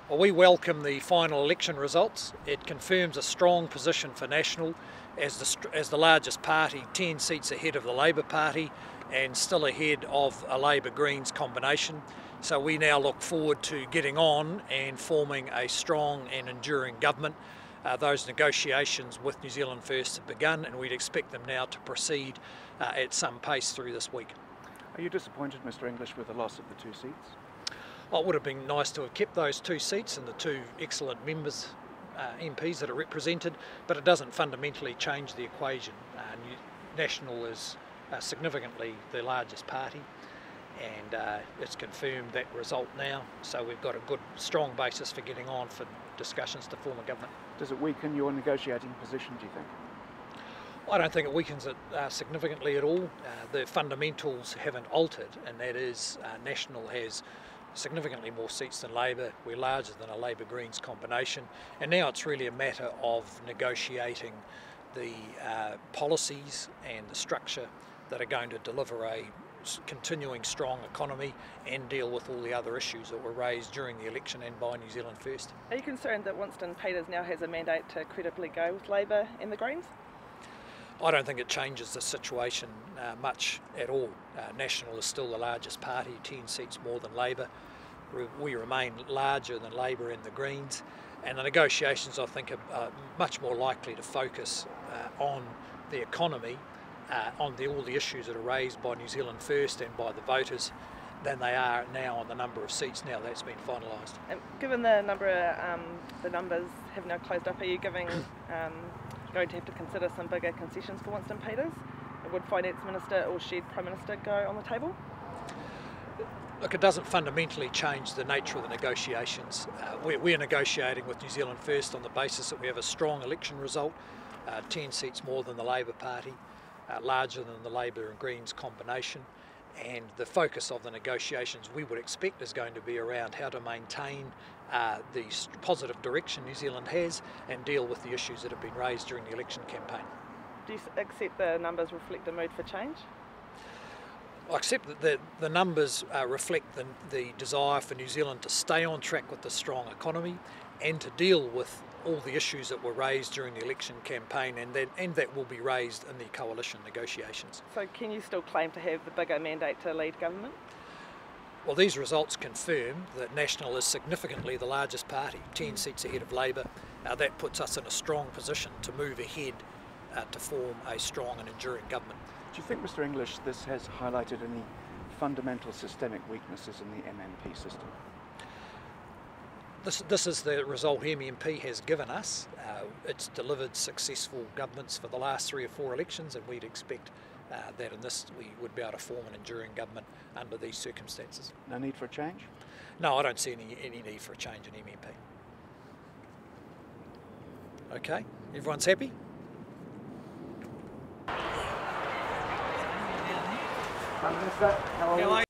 Well, we welcome the final election results. It confirms a strong position for National as the largest party, 10 seats ahead of the Labor Party and still ahead of a Labor-Greens combination. So we now look forward to getting on and forming a strong and enduring government. Those negotiations with New Zealand First have begun, and we'd expect them now to proceed at some pace through this week. Are you disappointed, Mr English, with the loss of the 2 seats? Well, it would have been nice to have kept those 2 seats and the 2 excellent members, MPs that are represented, but it doesn't fundamentally change the equation. National is significantly the largest party, and it's confirmed that result now, so we've got a good, strong basis for getting on for discussions to form a government. Does it weaken your negotiating position, do you think? I don't think it weakens it significantly at all. The fundamentals haven't altered, and that is National has significantly more seats than Labor. We're larger than a Labor-Greens combination, and now it's really a matter of negotiating the policies and the structure that are going to deliver a continuing strong economy and deal with all the other issues that were raised during the election and by New Zealand First. Are you concerned that Winston Peters now has a mandate to credibly go with Labor and the Greens? I don't think it changes the situation much at all. National is still the largest party, 10 seats more than Labor. We remain larger than Labor and the Greens, and the negotiations, I think, are much more likely to focus on the economy, on all the issues that are raised by New Zealand First and by the voters than they are now on the number of seats now that's been finalised. Given the numbers have now closed up, are you going to have to consider some bigger concessions for Winston Peters? Would Finance Minister or Shared Prime Minister go on the table? Look, it doesn't fundamentally change the nature of the negotiations. We're negotiating with New Zealand First on the basis that we have a strong election result, 10 seats more than the Labor Party, larger than the Labor and Greens combination, and the focus of the negotiations we would expect is going to be around how to maintain the positive direction New Zealand has and deal with the issues that have been raised during the election campaign. Do you accept the numbers reflect a mood for change? I accept that the numbers reflect the desire for New Zealand to stay on track with the strong economy and to deal with all the issues that were raised during the election campaign and that will be raised in the coalition negotiations. So can you still claim to have the bigger mandate to lead government? Well, these results confirm that National is significantly the largest party, 10 seats ahead of Labor. That puts us in a strong position to move ahead to form a strong and enduring government. Do you think, Mr English, this has highlighted any fundamental systemic weaknesses in the MMP system? This is the result MMP has given us. It's delivered successful governments for the last 3 or 4 elections, and we'd expect that in this we would be able to form an enduring government under these circumstances. No need for a change? No, I don't see any need for a change in MMP. Okay, everyone's happy? Prime Minister, how are you?